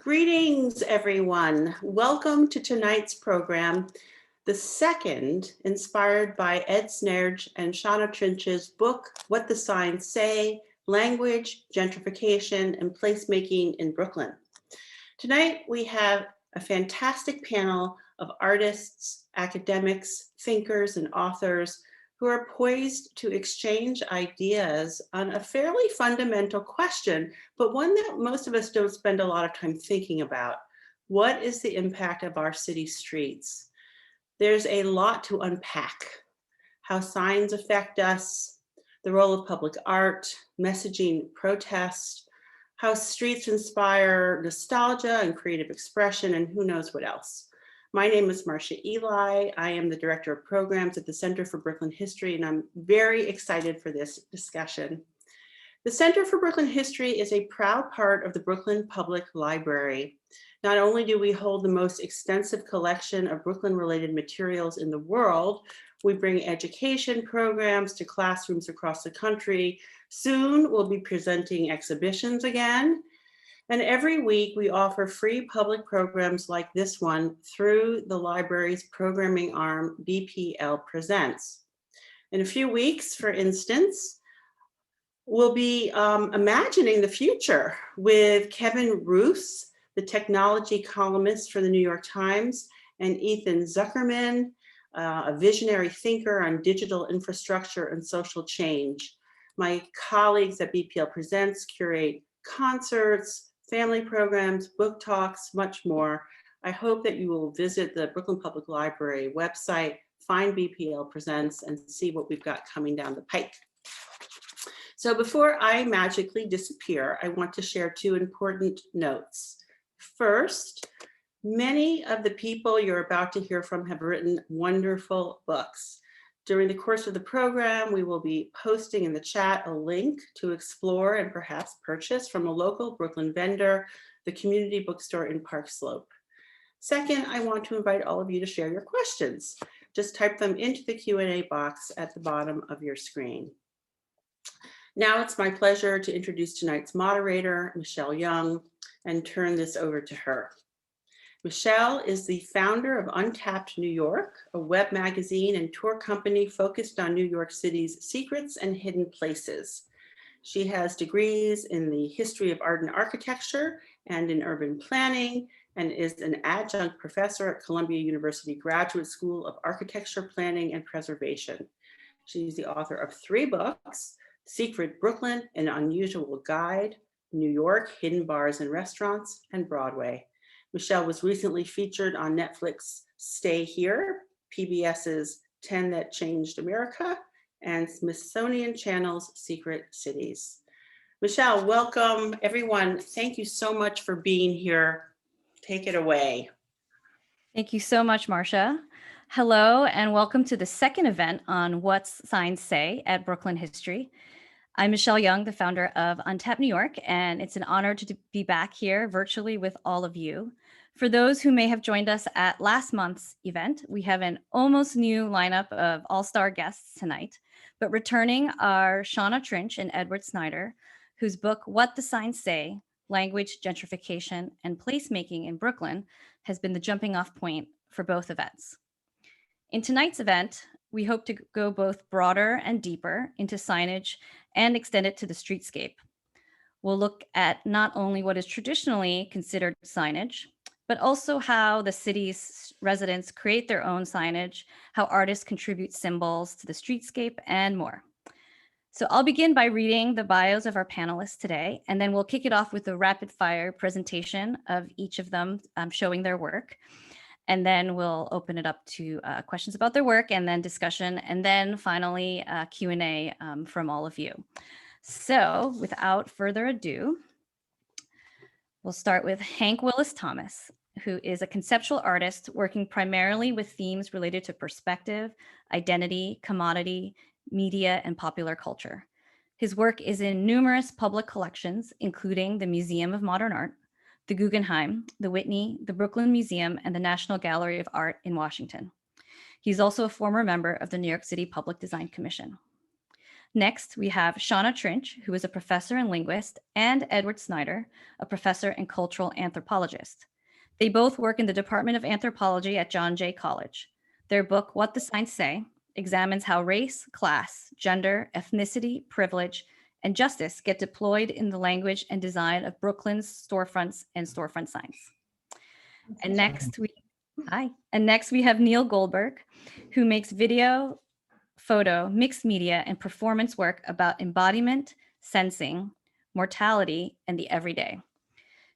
Greetings, everyone. Welcome to tonight's program, the second inspired by Ed Snajdr and Shonna Trinch's book, What the Signs Say, Language, Gentrification, and Placemaking in Brooklyn. Tonight, we have a fantastic panel of artists, academics, thinkers, and authors who are poised to exchange ideas on a fairly fundamental question, but one that most of us don't spend a lot of time thinking about. What is the impact of our city streets? There's a lot to unpack. How signs affect us, the role of public art, messaging, protest, how streets inspire nostalgia and creative expression, and who knows what else. My name is Marcia Eli. I am the Director of Programs at the Center for Brooklyn History, and I'm very excited for this discussion. The Center for Brooklyn History is a proud part of the Brooklyn Public Library. Not only do we hold the most extensive collection of Brooklyn-related materials in the world, we bring education programs to classrooms across the country. Soon we'll be presenting exhibitions again. And every week we offer free public programs like this one through the library's programming arm, BPL Presents. In a few weeks, for instance, we'll be imagining the future with Kevin Roos, the technology columnist for the New York Times, and Ethan Zuckerman, a visionary thinker on digital infrastructure and social change. My colleagues at BPL Presents curate concerts, family programs, book talks, much more. I hope that you will visit the Brooklyn Public Library website, find BPL Presents, and see what we've got coming down the pike. So before I magically disappear, I want to share two important notes. First, many of the people you're about to hear from have written wonderful books. During the course of the program, we will be posting in the chat a link to explore and perhaps purchase from a local Brooklyn vendor, the community bookstore in Park Slope. Second, I want to invite all of you to share your questions. Just type them into the Q&A box at the bottom of your screen. Now it's my pleasure to introduce tonight's moderator, Michelle Young, and turn this over to her. Michelle is the founder of Untapped New York, a web magazine and tour company focused on New York City's secrets and hidden places. She has degrees in the history of art and architecture and in urban planning, and is an adjunct professor at Columbia University Graduate School of Architecture, Planning, and Preservation. She's the author of 3 books, Secret Brooklyn, An Unusual Guide, New York, Hidden Bars and Restaurants, and Broadway. Michelle was recently featured on Netflix Stay Here, PBS's 10 That Changed America, and Smithsonian Channel's Secret Cities. Michelle, welcome everyone. Thank you so much for being here. Take it away. Thank you so much, Marcia. Hello, and welcome to the second event on What Signs Say at Brooklyn History. I'm Michelle Young, the founder of Untapped New York, and it's an honor to be back here virtually with all of you. For those who may have joined us at last month's event, we have an almost new lineup of all-star guests tonight, but returning are Shonna Trinch and Edward Snajdr, whose book, What the Signs Say, Language, Gentrification, and Placemaking in Brooklyn has been the jumping off point for both events. In tonight's event, we hope to go both broader and deeper into signage and extend it to the streetscape. We'll look at not only what is traditionally considered signage, but also how the city's residents create their own signage, how artists contribute symbols to the streetscape, and more. So I'll begin by reading the bios of our panelists today, and then we'll kick it off with a rapid fire presentation of each of them showing their work. And then we'll open it up to questions about their work, and then discussion, and then finally Q&A from all of you. So without further ado, we'll start with Hank Willis Thomas, who is a conceptual artist working primarily with themes related to perspective, identity, commodity, media, and popular culture. His work is in numerous public collections, including the Museum of Modern Art, the Guggenheim, the Whitney, the Brooklyn Museum, and the National Gallery of Art in Washington. He's also a former member of the New York City Public Design Commission. Next, we have Shonna Trinch, who is a professor and linguist, and Edward Snajdr, a professor and cultural anthropologist. They both work in the Department of Anthropology at John Jay College. Their book, What the Signs Say, examines how race, class, gender, ethnicity, privilege, and justice get deployed in the language and design of Brooklyn's storefronts and storefront signs. And next we have Neil Goldberg, who makes video, photo, mixed media, and performance work about embodiment, sensing, mortality, and the everyday.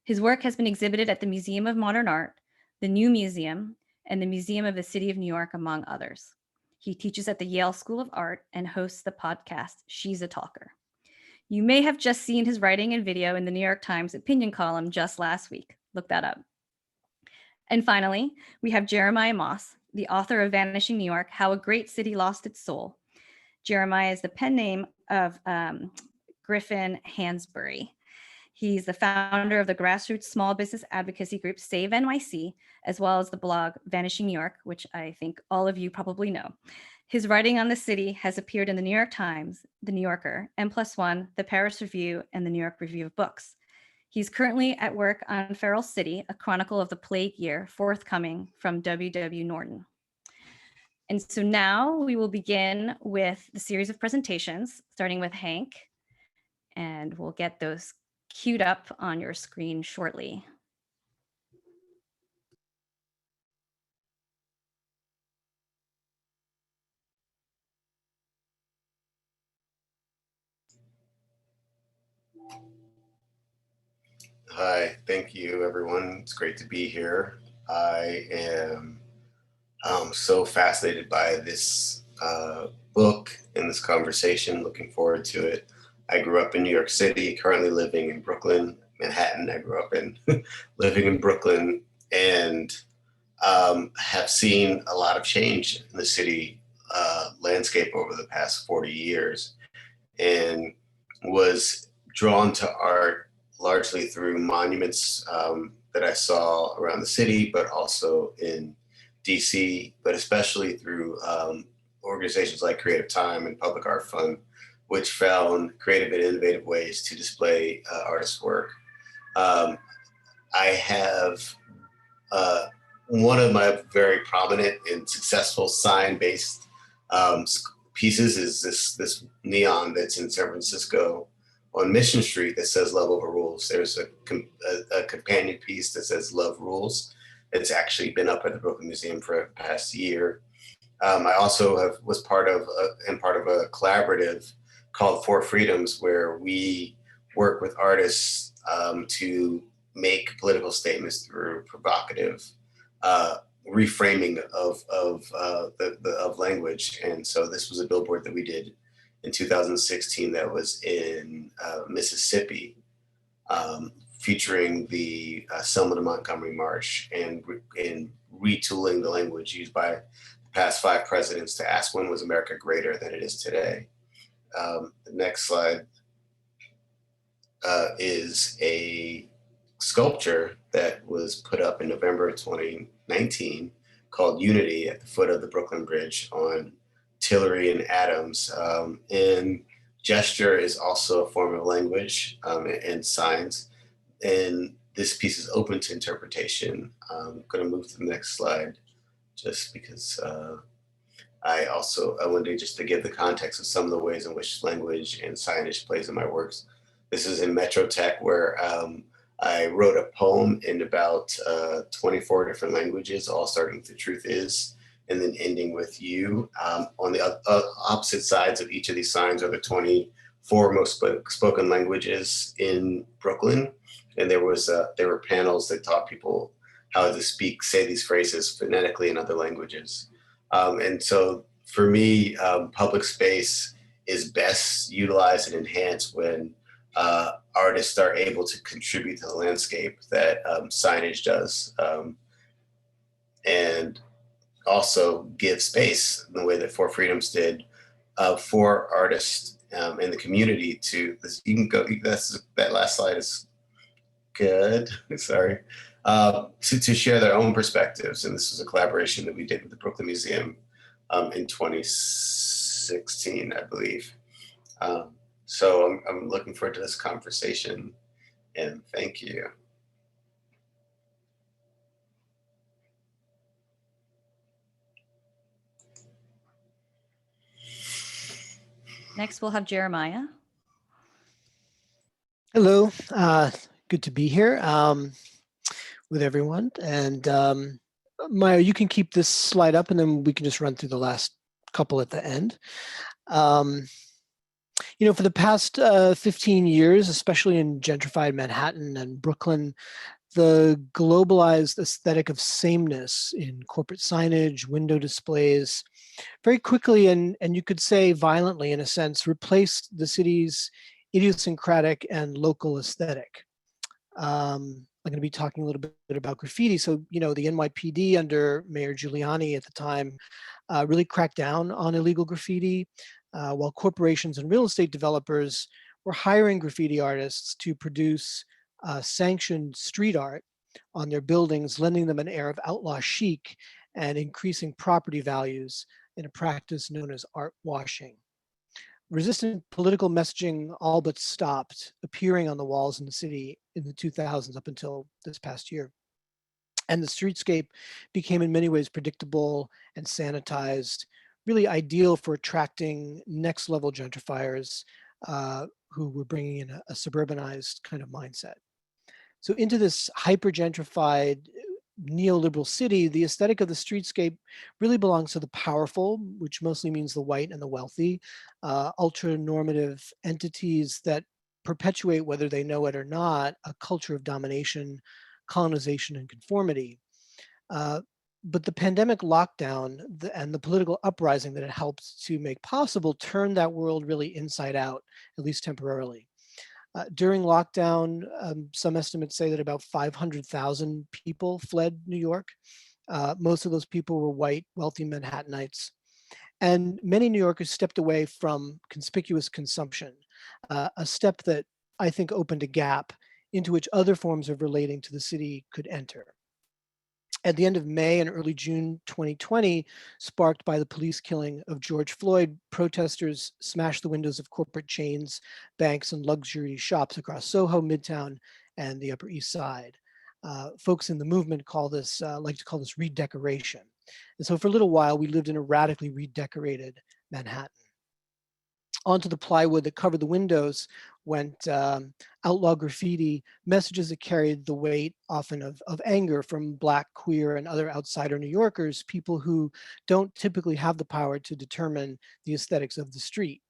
His work has been exhibited at the Museum of Modern Art, the New Museum, and the Museum of the City of New York, among others. He teaches at the Yale School of Art and hosts the podcast, She's a Talker. You may have just seen his writing and video in the New York Times opinion column just last week. Look that up. And finally, we have Jeremiah Moss, the author of Vanishing New York, How a Great City Lost Its Soul. Jeremiah is the pen name of Griffin Hansberry. He's the founder of the grassroots small business advocacy group Save NYC, as well as the blog Vanishing New York, which I think all of you probably know. His writing on the city has appeared in the New York Times, the New Yorker, N+1, the Paris Review, and the New York Review of Books. He's currently at work on Feral City, a chronicle of the plague year, forthcoming from W.W. Norton. And so now we will begin with the series of presentations, starting with Hank, and we'll get those queued up on your screen shortly. Hi, thank you, everyone. It's great to be here. I am so fascinated by this book and this conversation. Looking forward to it. I grew up in New York City, currently living in Brooklyn, Manhattan. I grew up in living in Brooklyn, and have seen a lot of change in the city landscape over the past 40 years, and was drawn to art largely through monuments that I saw around the city, but also in DC, but especially through organizations like Creative Time and Public Art Fund, which found creative and innovative ways to display artists' work. I have one of my very prominent and successful sign-based pieces is this neon that's in San Francisco on Mission Street that says "Love Over Rules." There's a companion piece that says "Love Rules." It's actually been up at the Brooklyn Museum for the past year. I also was part of a collaborative called Four Freedoms, where we work with artists to make political statements through provocative reframing of language. And so this was a billboard that we did in 2016 that was in Mississippi, featuring the Selma to Montgomery March, and retooling the language used by the past 5 presidents to ask, when was America greater than it is today? The next slide is a sculpture that was put up in November 2019 called Unity at the foot of the Brooklyn Bridge on Tillery and Adams. And gesture is also a form of language and signs. And this piece is open to interpretation. I'm going to move to the next slide just because I wanted just to give the context of some of the ways in which language and signage plays in my works. This is in Metro Tech, where I wrote a poem in about 24 different languages, all starting with "The Truth Is," and then ending with "You." On the opposite sides of each of these signs are the 24 most spoken languages in Brooklyn. And there were panels that taught people how to say these phrases phonetically in other languages. And so for me, public space is best utilized and enhanced when artists are able to contribute to the landscape that signage does, and also give space in the way that Four Freedoms did for artists in the community to. You can go. That last slide is good. Sorry. To share their own perspectives, and this was a collaboration that we did with the Brooklyn Museum in 2016, I believe. So I'm looking forward to this conversation, and thank you. Next, we'll have Jeremiah. Hello, good to be here with everyone. And Maya, you can keep this slide up and then we can just run through the last couple at the end. For the past 15 years, especially in gentrified Manhattan and Brooklyn, the globalized aesthetic of sameness in corporate signage, window displays, very quickly and you could say violently in a sense, replaced the city's idiosyncratic and local aesthetic. I'm going to be talking a little bit about graffiti. So, the NYPD under Mayor Giuliani at the time really cracked down on illegal graffiti, while corporations and real estate developers were hiring graffiti artists to produce sanctioned street art on their buildings, lending them an air of outlaw chic and increasing property values in a practice known as art washing. Resistant political messaging all but stopped appearing on the walls in the city in the 2000s up until this past year. And the streetscape became in many ways predictable and sanitized, really ideal for attracting next level gentrifiers who were bringing in a suburbanized kind of mindset. So into this hyper gentrified neoliberal city, the aesthetic of the streetscape really belongs to the powerful, which mostly means the white and the wealthy, ultra-normative entities that perpetuate, whether they know it or not, a culture of domination, colonization, and conformity. But the pandemic lockdown and the political uprising that it helped to make possible turned that world really inside out, at least temporarily. During lockdown, some estimates say that about 500,000 people fled New York. Most of those people were white, wealthy Manhattanites. And many New Yorkers stepped away from conspicuous consumption, a step that I think opened a gap into which other forms of relating to the city could enter. At the end of May and early June 2020, sparked by the police killing of George Floyd, protesters smashed the windows of corporate chains, banks, and luxury shops across Soho, Midtown, and the Upper East Side. Folks in the movement like to call this redecoration. And so for a little while, we lived in a radically redecorated Manhattan. Onto the plywood that covered the windows went outlaw graffiti, messages that carried the weight often of anger from Black, queer, and other outsider New Yorkers, people who don't typically have the power to determine the aesthetics of the street.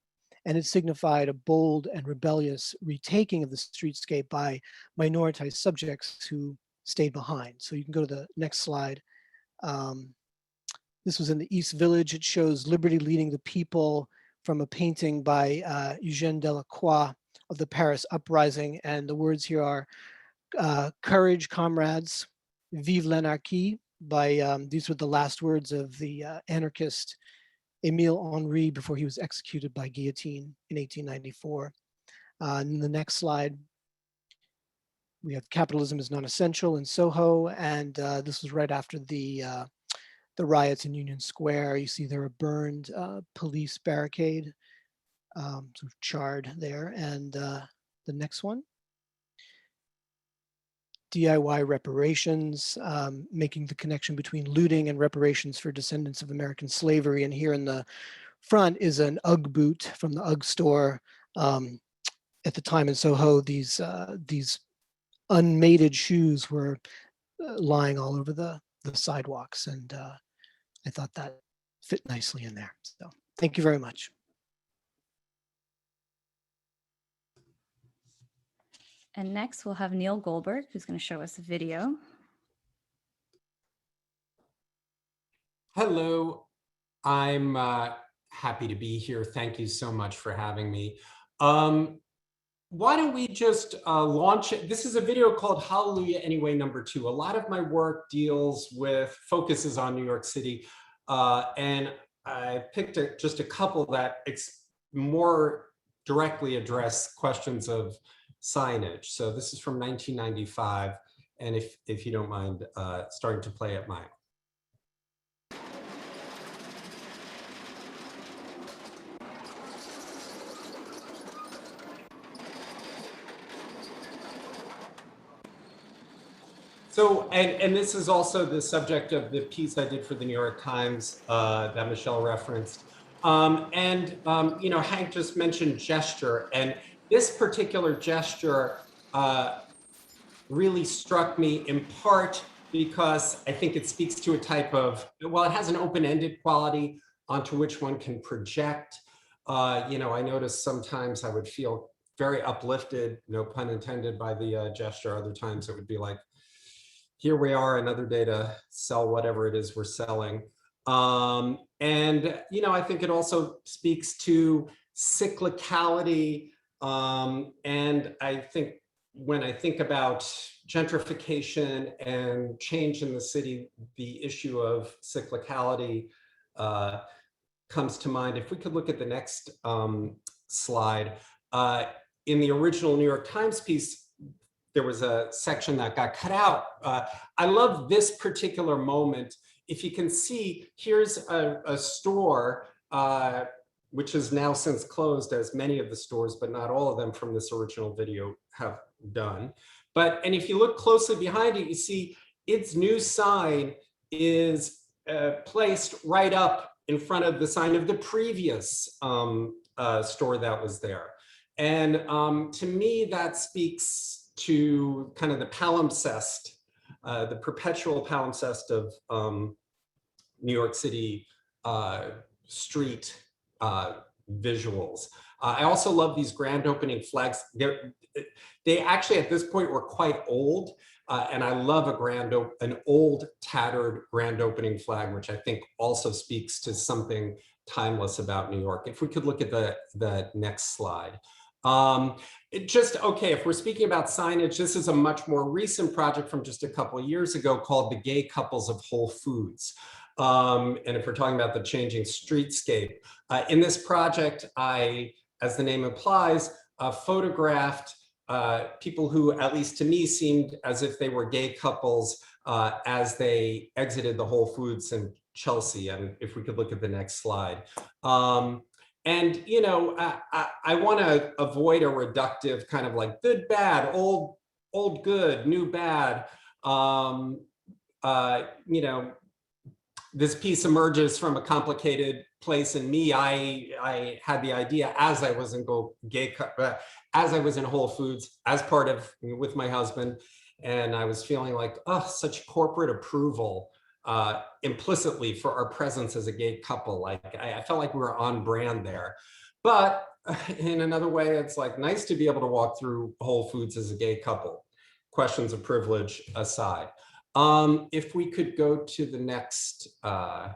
And it signified a bold and rebellious retaking of the streetscape by minoritized subjects who stayed behind. So you can go to the next slide. This was in the East Village. It shows liberty leading the people from a painting by Eugène Delacroix of the Paris Uprising. And the words here are, courage, comrades, vive l'anarchie, by, these were the last words of the anarchist Émile Henry before he was executed by guillotine in 1894. In the next slide, we have capitalism is non-essential in Soho. And this was right after the riots in Union Square. You see there a burned police barricade, sort of charred there. And the next one, DIY reparations, making the connection between looting and reparations for descendants of American slavery. And here in the front is an UGG boot from the UGG store. At the time in Soho, these unmated shoes were lying all over the sidewalks. And I thought that fit nicely in there. So thank you very much. And next we'll have Neil Goldberg, who's going to show us a video. Hello, I'm happy to be here. Thank you so much for having me. Why don't we just launch it? This is a video called Hallelujah Anyway #2. A lot of my work focuses on New York City. And I picked just a couple that more directly address questions of signage. So this is from 1995. And if you don't mind starting to play at mine. So, and this is also the subject of the piece I did for the New York Times that Michelle referenced. You know, Hank just mentioned gesture, and this particular gesture really struck me in part because I think it speaks to a type of, well, it has an open-ended quality onto which one can project. You know, I noticed sometimes I would feel very uplifted, no pun intended, by the gesture. Other times it would be like, here we are, another day to sell whatever it is we're selling. You know, I think it also speaks to cyclicality. And I think when I think about gentrification and change in the city, the issue of cyclicality comes to mind. If we could look at the next slide. In the original New York Times piece, there was a section that got cut out. I love this particular moment. If you can see, here's a store, which is now since closed, as many of the stores, but not all of them from this original video have done. And if you look closely behind it, you see its new sign is placed right up in front of the sign of the previous store that was there. And to me, that speaks to kind of the palimpsest, the perpetual palimpsest of New York City street visuals. I also love these grand opening flags. They actually at this point were quite old, and I love an old tattered grand opening flag, which I think also speaks to something timeless about New York. If we could look at the next slide. Okay, if we're speaking about signage, this is a much more recent project from just a couple of years ago called The Gay Couples of Whole Foods. And if we're talking about the changing streetscape, in this project, I, as the name implies, photographed people who, at least to me, seemed as if they were gay couples as they exited the Whole Foods in Chelsea. And if we could look at the next slide. And, you know, I want to avoid a reductive kind of like good, bad, old, good, new, bad. You know, this piece emerges from a complicated place in me. I had the idea as I was in as I was in Whole Foods, as part of, with my husband, and I was feeling like, oh, such corporate approval. Implicitly for our presence as a gay couple. Like I felt like we were on brand there. But in another way, it's like nice to be able to walk through Whole Foods as a gay couple. Questions of privilege aside. If we could go to the next. Oh,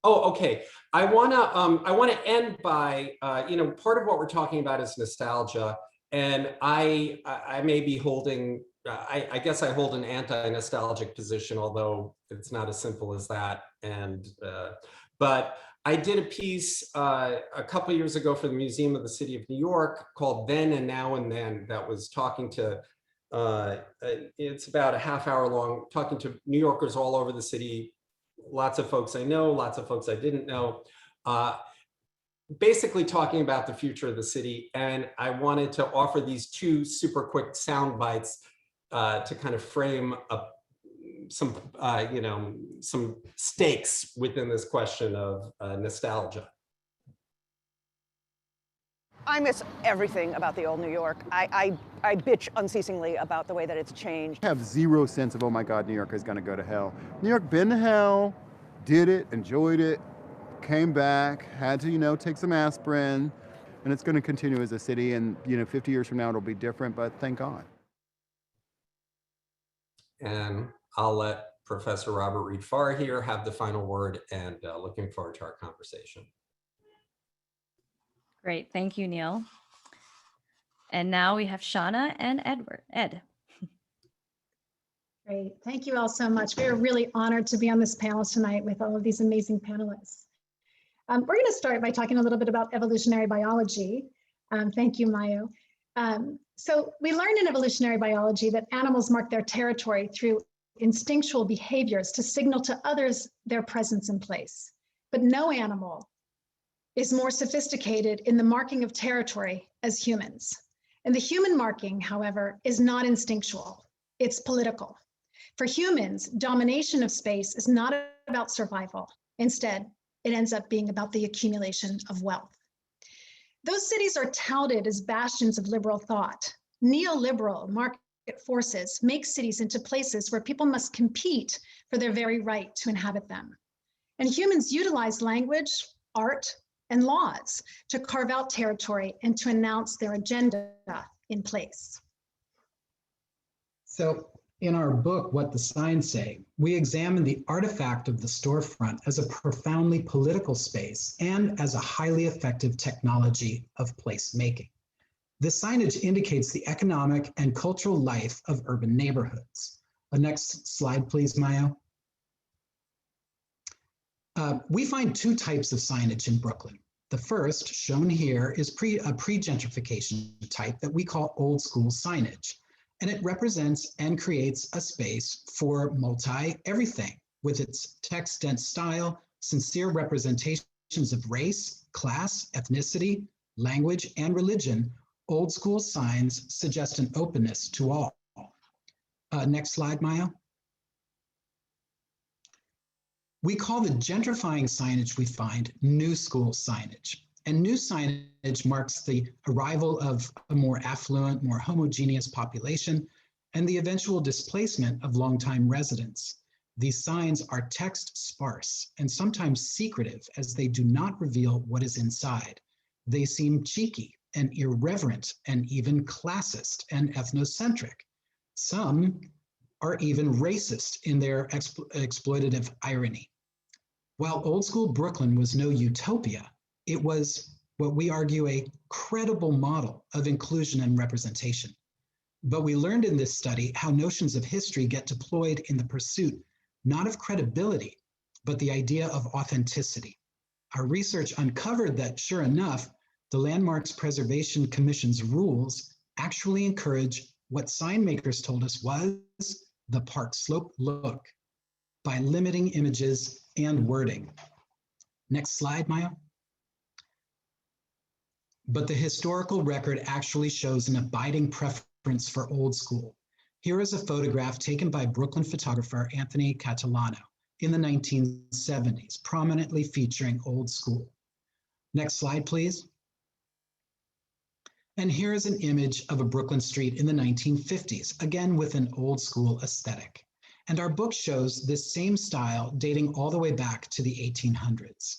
okay. I wanna end by you know, part of what we're talking about is nostalgia, and I may be holding. I guess I hold an anti-nostalgic position, although it's not as simple as that. But I did a piece a couple of years ago for the Museum of the City of New York called Then and Now and Then, that was talking to, it's about a half-hour long, talking to New Yorkers all over the city, lots of folks I know, lots of folks I didn't know. Basically talking about the future of the city. And I wanted to offer these two super quick sound bites to kind of frame up some, you know, some stakes within this question of nostalgia. I miss everything about the old New York. I bitch unceasingly about the way that it's changed. I have zero sense of, oh my God, New York is gonna go to hell. New York been to hell, did it, enjoyed it, came back, had to, you know, take some aspirin, and it's gonna continue as a city, and, you know, 50 years from now, it'll be different, but thank God. And I'll let Professor Robert Reed Farr here have the final word, and looking forward to our conversation. Great, thank you, Neil. And now we have Shonna and Ed. Great, thank you all so much. We are really honored to be on this panel tonight with all of these amazing panelists. We're going to start by talking a little bit about evolutionary biology. Thank you, Mayo. So we learned in evolutionary biology that animals mark their territory through instinctual behaviors to signal to others their presence in place. But no animal is more sophisticated in the marking of territory as humans. And the human marking, however, is not instinctual, it's political. For humans, domination of space is not about survival. Instead, it ends up being about the accumulation of wealth. Those cities are touted as bastions of liberal thought. Neoliberal market forces make cities into places where people must compete for their very right to inhabit them. And humans utilize language, art, and laws to carve out territory and to announce their agenda in place. So in our book, What the Signs Say, we examine the artifact of the storefront as a profoundly political space and as a highly effective technology of placemaking. The signage indicates the economic and cultural life of urban neighborhoods. Next slide, please, Maya. We find two types of signage in Brooklyn. The first, shown here, is a pre-gentrification type that we call old school signage. And it represents and creates a space for multi-everything with its text-dense style, sincere representations of race, class, ethnicity, language, and religion. Old school signs suggest an openness to all. Next slide, Maya. We call the gentrifying signage we find new school signage. And new signage marks the arrival of a more affluent, more homogeneous population and the eventual displacement of longtime residents. These signs are text sparse and sometimes secretive as they do not reveal what is inside. They seem cheeky and irreverent and even classist and ethnocentric. Some are even racist in their exploitative irony. While old school Brooklyn was no utopia, it was what we argue a credible model of inclusion and representation. But we learned in this study how notions of history get deployed in the pursuit, not of credibility, but the idea of authenticity. Our research uncovered that, sure enough, the Landmarks Preservation Commission's rules actually encourage what sign makers told us was the Park Slope look by limiting images and wording. Next slide, Maya. But the historical record actually shows an abiding preference for old school. Here is a photograph taken by Brooklyn photographer Anthony Catalano in the 1970s, prominently featuring old school. Next slide, please. And here is an image of a Brooklyn street in the 1950s, again with an old school aesthetic. And our book shows this same style dating all the way back to the 1800s.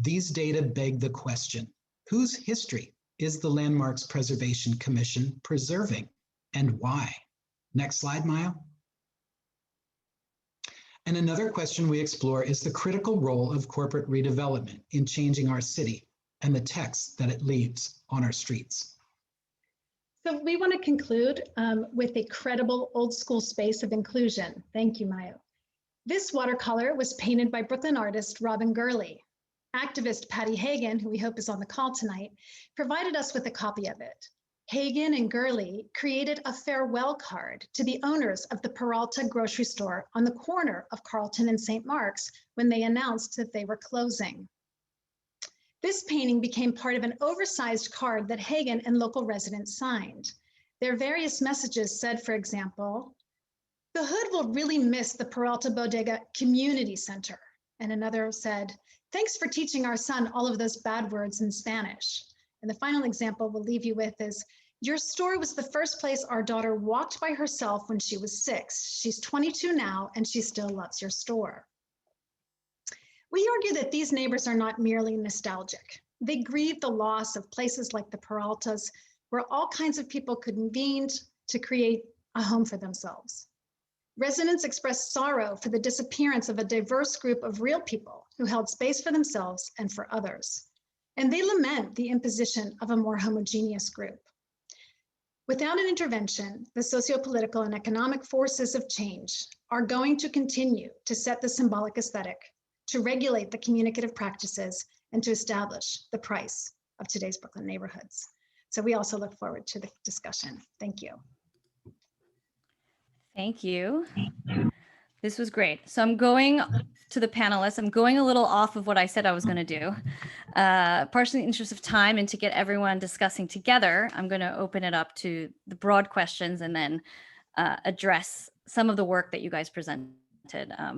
These data beg the question, whose history is the Landmarks Preservation Commission preserving and why? Next slide, Maya. And another question we explore is the critical role of corporate redevelopment in changing our city and the text that it leaves on our streets. So we want to conclude with a credible old school space of inclusion. Thank you, Mayo. This watercolor was painted by Brooklyn artist Robin Gurley. Activist Patty Hagan, who we hope is on the call tonight, provided us with a copy of it. Hagan and Gurley created a farewell card to the owners of the Peralta grocery store on the corner of Carlton and St. Mark's when they announced that they were closing. This painting became part of an oversized card that Hagan and local residents signed. Their various messages said, for example, "The hood will really miss the Peralta Bodega Community Center." And another said, "Thanks for teaching our son all of those bad words in Spanish." And the final example we'll leave you with is, "Your store was the first place our daughter walked by herself when she was 6. She's 22 now, and she still loves your store." We argue that these neighbors are not merely nostalgic. They grieve the loss of places like the Peraltas, where all kinds of people convened to create a home for themselves. Residents express sorrow for the disappearance of a diverse group of real people who held space for themselves and for others. And they lament the imposition of a more homogeneous group. Without an intervention, the socio-political and economic forces of change are going to continue to set the symbolic aesthetic, to regulate the communicative practices, and to establish the price of today's Brooklyn neighborhoods. So we also look forward to the discussion. Thank you. Thank you. This was great. So I'm going to the panelists. I'm going a little off of what I said I was going to do. Partially in the interest of time and to get everyone discussing together, I'm going to open it up to the broad questions and then address some of the work that you guys presented,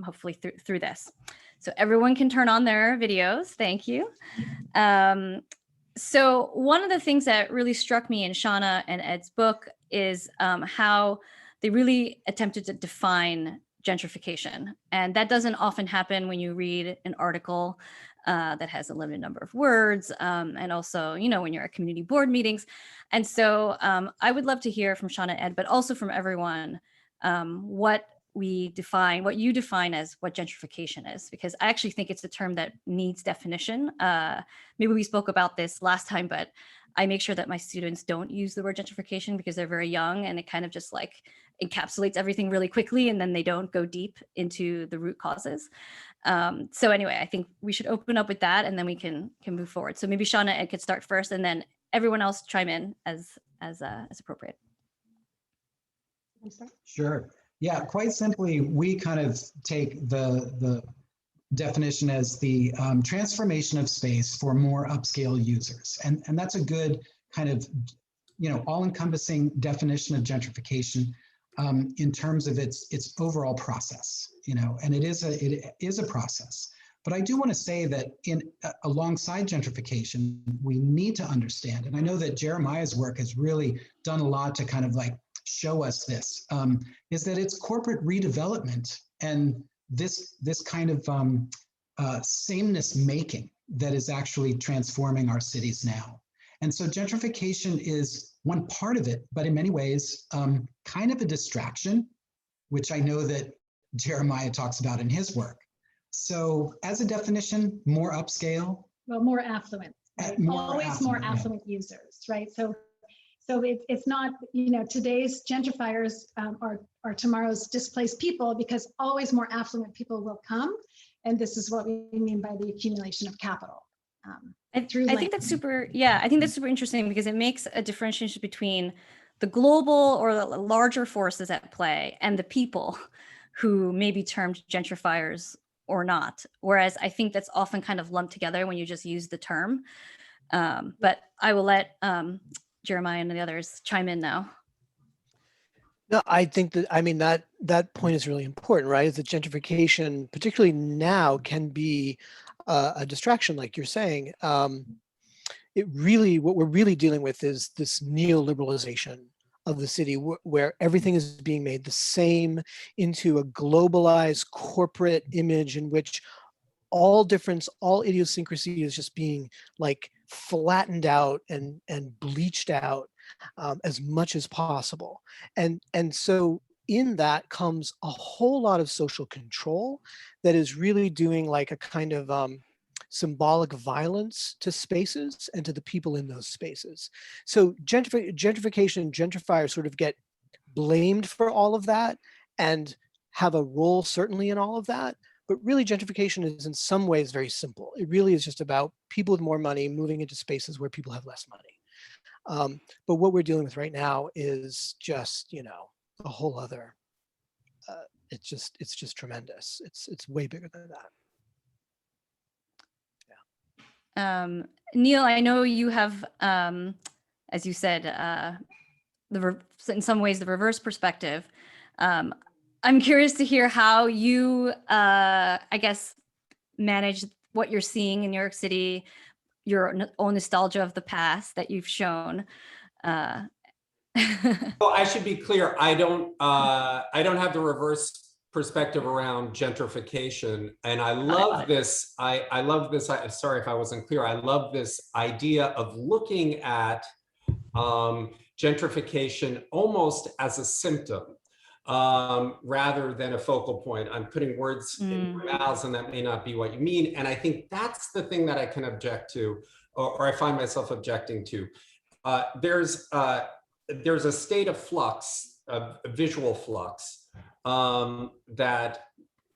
hopefully through this. So everyone can turn on their videos. Thank you. So one of the things that really struck me in Shonna and Ed's book is how they really attempted to define gentrification. And that doesn't often happen when you read an article that has a limited number of words, and also, you know, when you're at community board meetings. And so I would love to hear from Shonna and Ed, but also from everyone, what you define as what gentrification is, because I actually think it's a term that needs definition. Maybe we spoke about this last time, but I make sure that my students don't use the word gentrification because they're very young and it kind of just like encapsulates everything really quickly and then they don't go deep into the root causes. So anyway, I think we should open up with that and then we can move forward. So maybe Shonna and Ed could start first and then everyone else chime in as appropriate. Sure. Yeah, quite simply, we kind of take the definition as the transformation of space for more upscale users. And that's a good kind of, you know, all-encompassing definition of gentrification in terms of its overall process, you know, and it is a process. But I do want to say that alongside gentrification, we need to understand, and I know that Jeremiah's work has really done a lot to kind of like show us this, is that it's corporate redevelopment and this kind of sameness making that is actually transforming our cities now. And so gentrification is one part of it, but in many ways, kind of a distraction, which I know that Jeremiah talks about in his work. So as a definition, more upscale. Well, more affluent. Right? Always more affluent users, right? So it's not, you know, today's gentrifiers are tomorrow's displaced people, because always more affluent people will come. And this is what we mean by the accumulation of capital. I think that's super, yeah, I think that's super interesting because it makes a differentiation between the global or the larger forces at play and the people who may be termed gentrifiers or not. Whereas I think that's often kind of lumped together when you just use the term. But I will let Jeremiah and the others chime in now. No, I think that, I mean, that point is really important, right? Is that gentrification, particularly now, can be a distraction, like you're saying. What we're really dealing with is this neoliberalization of the city, where everything is being made the same into a globalized corporate image in which all difference, all idiosyncrasy is just being like flattened out and bleached out as much as possible. And so in that comes a whole lot of social control that is really doing like a kind of symbolic violence to spaces and to the people in those spaces. So gentrification and gentrifiers sort of get blamed for all of that and have a role certainly in all of that. But really gentrification is in some ways very simple. It really is just about people with more money moving into spaces where people have less money. But what we're dealing with right now is just, you know, a whole other, it's just tremendous. It's way bigger than that. Yeah. Neil, I know you have, as you said, in some ways the reverse perspective. I'm curious to hear how you, I guess, manage what you're seeing in New York City, your own nostalgia of the past that you've shown. Well, I should be clear. I don't have the reverse perspective around gentrification, and I love this. I love this. Sorry if I wasn't clear. I love this idea of looking at gentrification almost as a symptom, rather than a focal point. I'm putting words in your mouths, and that may not be what you mean. And I think that's the thing that I can object to, or I find myself objecting to. There's a state of flux, a visual flux, that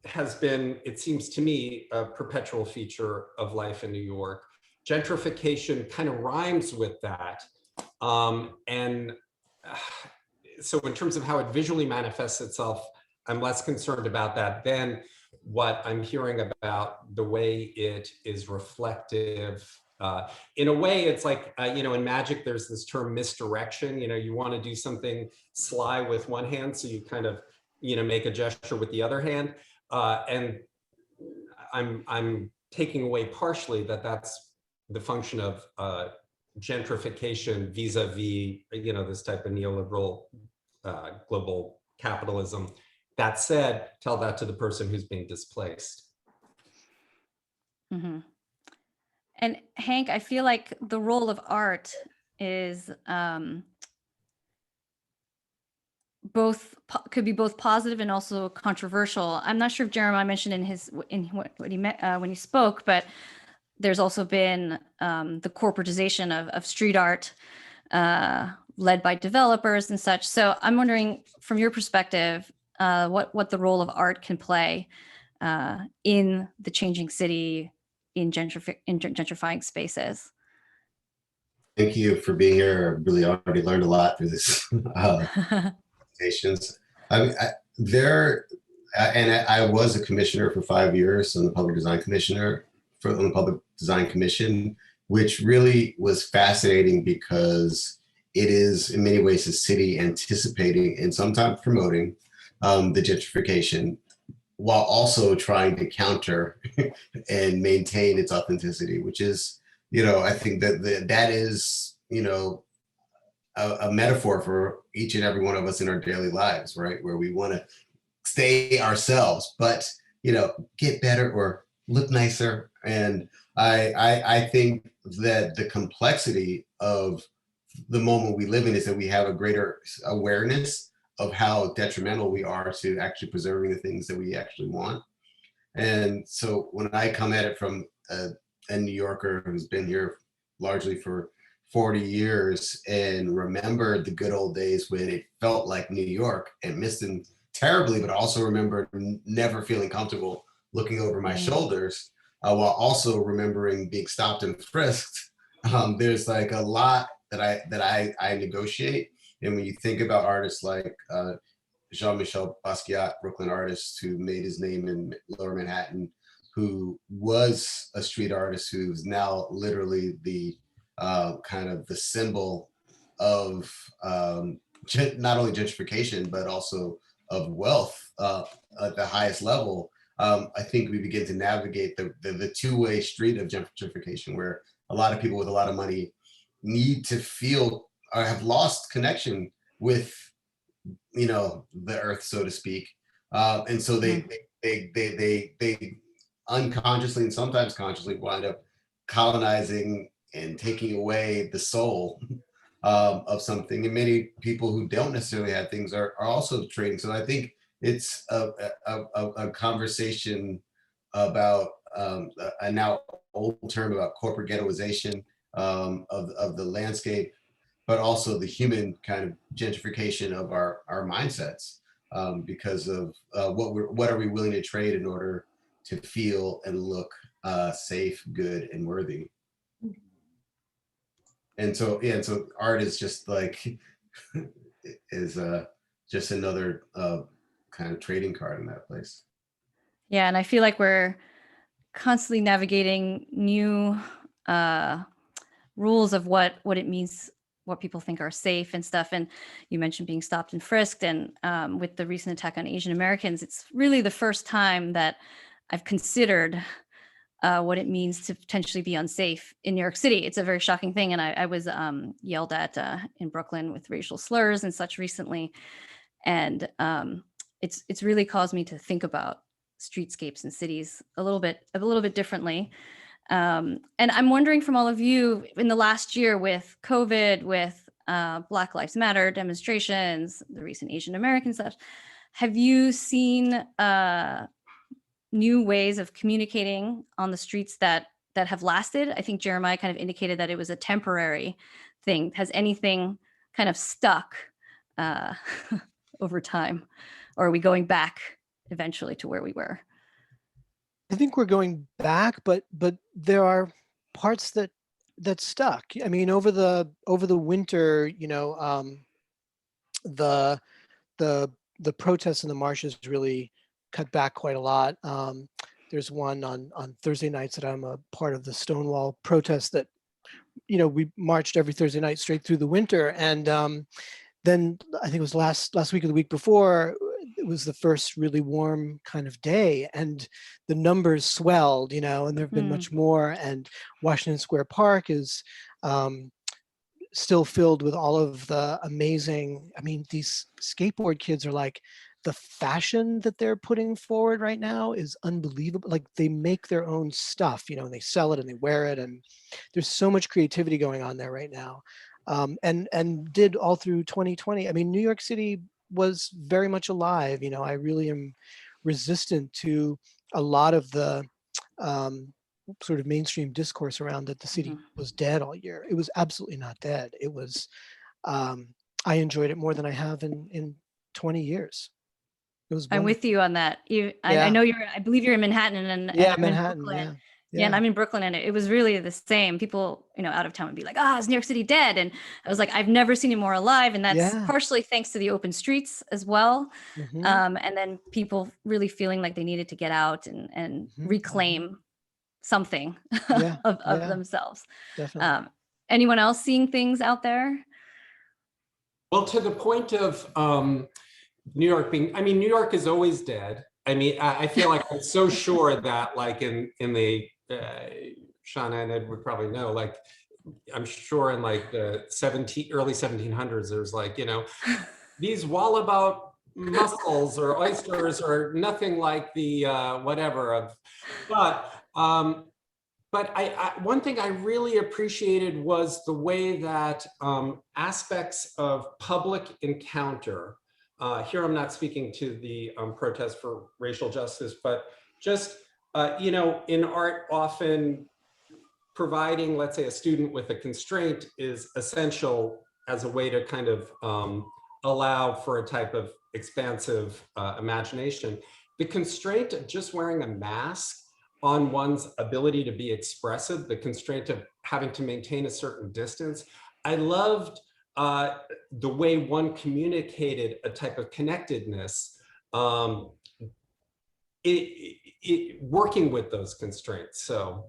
has been, it seems to me, a perpetual feature of life in New York. Gentrification kind of rhymes with that. So in terms of how it visually manifests itself, I'm less concerned about that than what I'm hearing about the way it is reflective. In a way, it's like, you know, in magic, there's this term misdirection. You know, you want to do something sly with one hand, so you kind of make a gesture with the other hand. And I'm taking away partially that that's the function of gentrification vis-a-vis, this type of neoliberal global capitalism. That said, tell that to the person who's being displaced. Mm-hmm. And Hank, I feel like the role of art is could be both positive and also controversial. I'm not sure if Jeremiah mentioned what he meant when he spoke, but there's also been the corporatization of street art led by developers and such. So I'm wondering, from your perspective, what the role of art can play in the changing city, in gentrifying spaces. Thank you for being here. I really already learned a lot through this presentations. I mean, I was a commissioner for 5 years, on the Public Design Commissioner on the Public Design Commission, which really was fascinating because it is in many ways a city anticipating and sometimes promoting the gentrification, while also trying to counter and maintain its authenticity, which is, I think that is, a metaphor for each and every one of us in our daily lives, right? Where we want to stay ourselves, but, get better or look nicer. And I think that the complexity of the moment we live in is that we have a greater awareness of how detrimental we are to actually preserving the things that we actually want. And so when I come at it from a New Yorker who's been here largely for 40 years and remembered the good old days when it felt like New York and missed them terribly, but also remembered never feeling comfortable looking over my shoulders, while also remembering being stopped and frisked. There's like a lot that I negotiate. And when you think about artists like Jean-Michel Basquiat, Brooklyn artist who made his name in Lower Manhattan, who was a street artist who's now literally the kind of the symbol of not only gentrification, but also of wealth at the highest level. I think we begin to navigate the two-way street of gentrification, where a lot of people with a lot of money need to feel or have lost connection with, the earth, so to speak. And so they unconsciously and sometimes consciously wind up colonizing and taking away the soul of something. And many people who don't necessarily have things are also trading. So I think it's a conversation about a now old term about corporate ghettoization of the landscape, but also the human kind of gentrification of our mindsets, because of what are we willing to trade in order to feel and look safe, good, and worthy. And so art is just like just another kind of trading card in that place. Yeah, and I feel like we're constantly navigating new rules of what it means, what people think are safe and stuff. And you mentioned being stopped and frisked, and with the recent attack on Asian Americans, it's really the first time that I've considered what it means to potentially be unsafe in New York City. It's a very shocking thing. And I was yelled at in Brooklyn with racial slurs and such recently. And it's really caused me to think about streetscapes and cities a little bit differently. And I'm wondering from all of you, in the last year with COVID, with Black Lives Matter demonstrations, the recent Asian American stuff, have you seen new ways of communicating on the streets that have lasted? I think Jeremiah kind of indicated that it was a temporary thing. Has anything kind of stuck over time? Or are we going back eventually to where we were? I think we're going back, but there are parts that stuck. I mean, over the winter, the protests and the marches really cut back quite a lot. There's one on Thursday nights that I'm a part of, the Stonewall protest that, we marched every Thursday night straight through the winter. And then I think it was last week or the week before, it was the first really warm kind of day, and the numbers swelled, and there have been much more. And Washington Square Park is still filled with all of the amazing, these skateboard kids are like, the fashion that they're putting forward right now is unbelievable. Like, they make their own stuff, and they sell it and they wear it. And there's so much creativity going on there right now. And did all through 2020. New York City was very much alive. I really am resistant to a lot of the sort of mainstream discourse around that the city was dead all year. It was absolutely not dead. It was, I enjoyed it more than I have in 20 years. It was I'm with you on that. I know I believe you're in Manhattan, and I'm Manhattan, in Brooklyn. yeah. And I'm in Brooklyn, and it was really the same. People, out of town would be like, is New York City dead? And I was like, I've never seen it more alive. And that's partially thanks to the open streets as well. And then people really feeling like they needed to get out and reclaim something of themselves. Definitely. Anyone else seeing things out there? Well, to the point of New York being, New York is always dead. I feel like I'm so sure that, like, in the Shonna and Ed would probably know, like, I'm sure in like the early 1700s, there's like, these wallabout mussels or oysters are nothing like the whatever of, but one thing I really appreciated was the way that aspects of public encounter, here I'm not speaking to the protest for racial justice, but just, in art, often providing, let's say, a student with a constraint is essential as a way to kind of allow for a type of expansive imagination. The constraint of just wearing a mask on one's ability to be expressive, the constraint of having to maintain a certain distance. I loved the way one communicated a type of connectedness, working with those constraints. So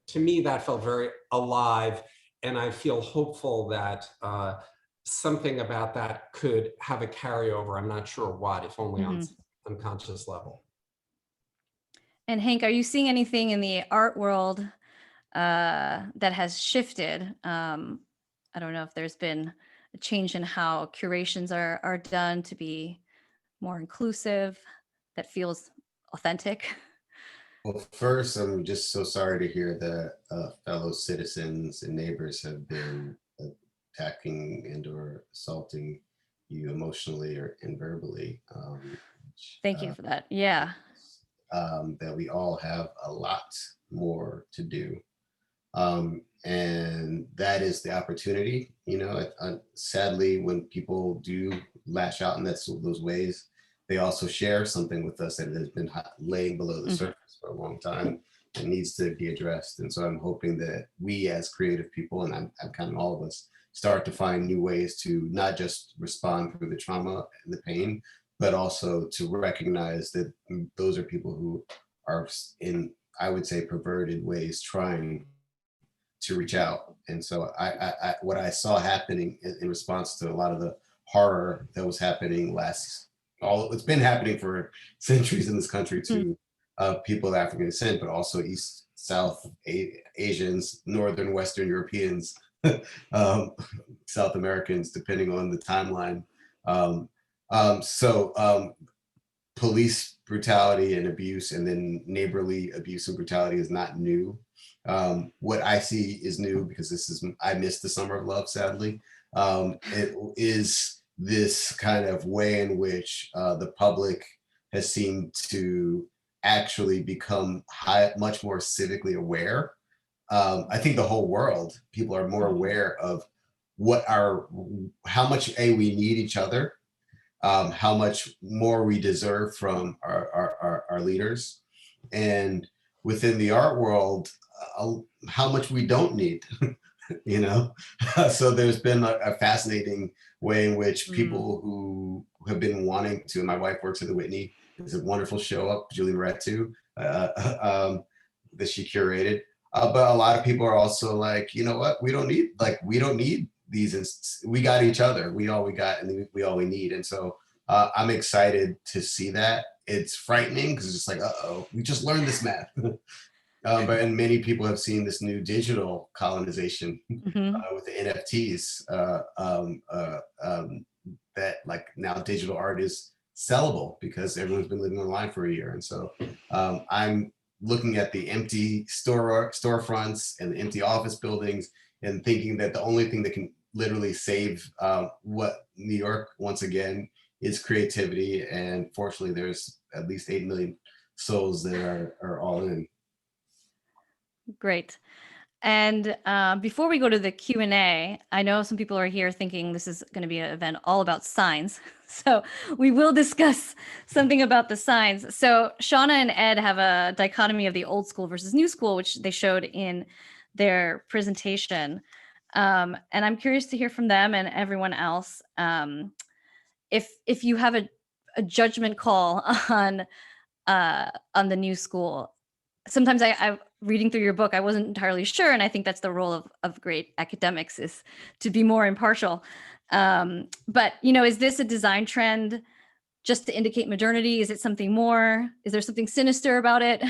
to me, that felt very alive, and I feel hopeful that something about that could have a carryover. I'm not sure what, if only on some unconscious level. And Hank, are you seeing anything in the art world that has shifted? I don't know if there's been a change in how curations are done to be more inclusive, that feels authentic. Well, first, I'm just so sorry to hear that fellow citizens and neighbors have been attacking and or assaulting you emotionally and verbally. Thank you for that. Yeah. That we all have a lot more to do. And that is the opportunity, sadly, when people do lash out in those ways, they also share something with us that has been laying below the surface for a long time and needs to be addressed. And so I'm hoping that we as creative people, and I'm kind of all of us, start to find new ways to not just respond through the trauma and the pain, but also to recognize that those are people who are in, I would say, perverted ways trying to reach out. And so I what I saw happening in response to a lot of the horror that was happening it's been happening for centuries in this country to people of African descent, but also East, South Asians, Northern, Western Europeans, South Americans, depending on the timeline. Police brutality and abuse, and then neighborly abuse and brutality is not new. What I see is new, because I missed the summer of love, sadly. It is this kind of way in which the public has seemed to actually become much more civically aware. I think the whole world, people are more aware of how much we need each other, how much more we deserve from our leaders, and within the art world, how much we don't need. So there's been a fascinating way in which people who have been wanting to, my wife works at the Whitney, it's a wonderful show up, Julie Morettu, that she curated. But a lot of people are also like, you know what, we don't need these, we got each other, we all we got, and we all we need. And so I'm excited to see that. It's frightening because it's just like, uh-oh, we just learned this math. And many people have seen this new digital colonization with the NFTs that like now digital art is sellable because everyone's been living online for a year. And so I'm looking at the empty storefronts and the empty office buildings and thinking that the only thing that can literally save what New York once again is creativity. And fortunately, there's at least 8 million souls that are all in. Great. And before we go to the Q&A, I know some people are here thinking this is going to be an event all about signs. So we will discuss something about the signs. So Shonna and Ed have a dichotomy of the old school versus new school, which they showed in their presentation. And I'm curious to hear from them and everyone else if you have a judgment call on the new school. Sometimes I reading through your book, I wasn't entirely sure. And I think that's the role of great academics, is to be more impartial. But, is this a design trend just to indicate modernity? Is it something more? Is there something sinister about it?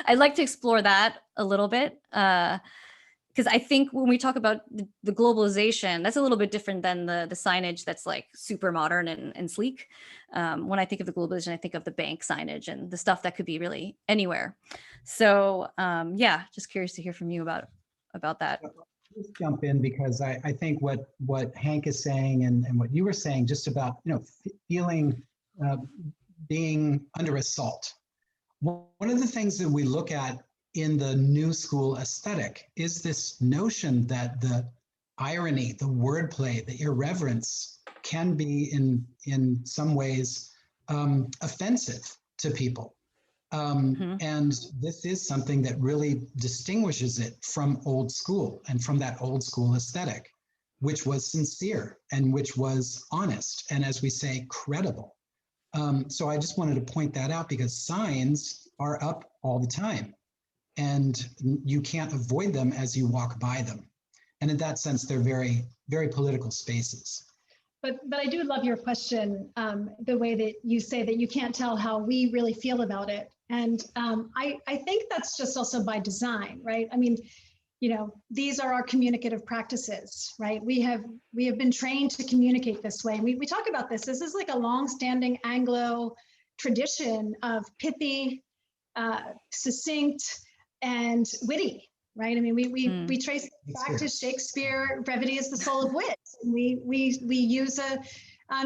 I'd like to explore that a little bit. Because I think when we talk about the globalization, that's a little bit different than the signage that's like super modern and sleek. When I think of the globalization, I think of the bank signage and the stuff that could be really anywhere. So yeah, just curious to hear from you about that. Just jump in because I think what Hank is saying and what you were saying just about feeling being under assault. One of the things that we look at in the new school aesthetic is this notion that the irony, the wordplay, the irreverence can be in some ways offensive to people. And this is something that really distinguishes it from old school and from that old school aesthetic, which was sincere and which was honest and, as we say, credible. So I just wanted to point that out because signs are up all the time and you can't avoid them as you walk by them. And in that sense, they're very, very political spaces. But I do love your question, the way that you say that you can't tell how we really feel about it. And I think that's just also by design, right? I mean, these are our communicative practices, right? We have been trained to communicate this way. And we talk about this. This is like a long-standing Anglo tradition of pithy, succinct, and witty, right? I mean, we trace back to Shakespeare. Brevity is the soul of wit. We use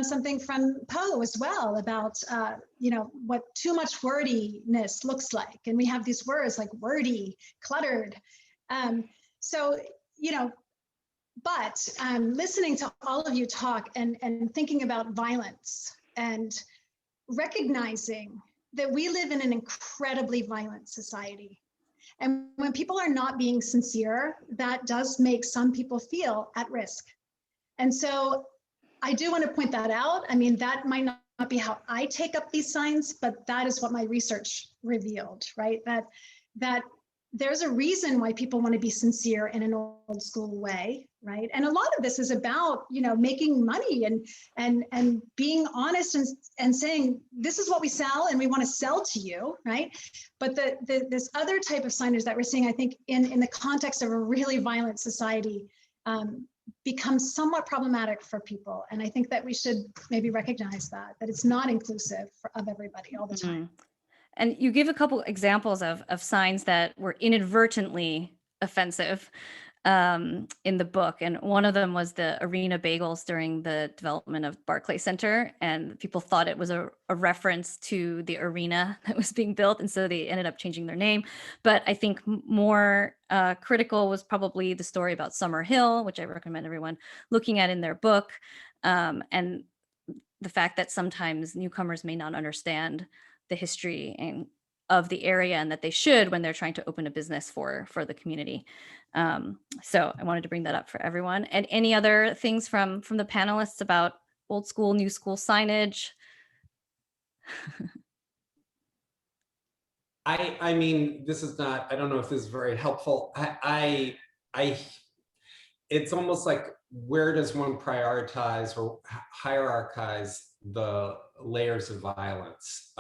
something from Poe as well about what too much wordiness looks like, and we have these words like wordy, cluttered. So but listening to all of you talk and thinking about violence and recognizing that we live in an incredibly violent society. And when people are not being sincere, that does make some people feel at risk. And so I do want to point that out. I mean, that might not be how I take up these signs, but that is what my research revealed, right? That there's a reason why people want to be sincere in an old school way, right? And a lot of this is about, making money and being honest and saying, this is what we sell and we want to sell to you, right? But this other type of signage that we're seeing, I think in the context of a really violent society, becomes somewhat problematic for people. And I think that we should maybe recognize that it's not inclusive of everybody all the time. And you give a couple examples of signs that were inadvertently offensive in the book. And one of them was the arena bagels during the development of Barclay Center. And people thought it was a reference to the arena that was being built. And so they ended up changing their name. But I think more critical was probably the story about Summer Hill, which I recommend everyone looking at in their book. And the fact that sometimes newcomers may not understand the history of the area, and that they should when they're trying to open a business for the community. So I wanted to bring that up for everyone. And any other things from the panelists about old school, new school signage? I mean, this is not, I don't know if this is very helpful. It's almost like, where does one prioritize or hierarchize the layers of violence.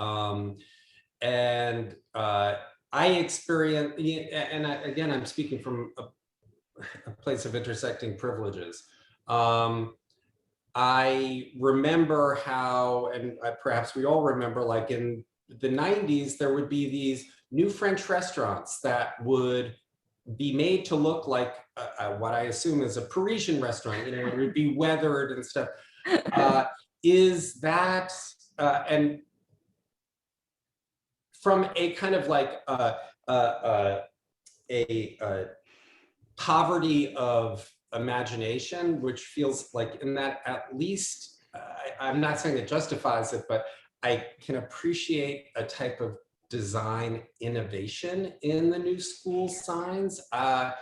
I experience, again, I'm speaking from a place of intersecting privileges. I remember how, and perhaps we all remember, like in the 90s, there would be these new French restaurants that would be made to look like what I assume is a Parisian restaurant. You know, it would be weathered and stuff. Is that, and from a kind of like a poverty of imagination, which feels like in that, at least, I'm not saying it justifies it, but I can appreciate a type of design innovation in the new school signs. Would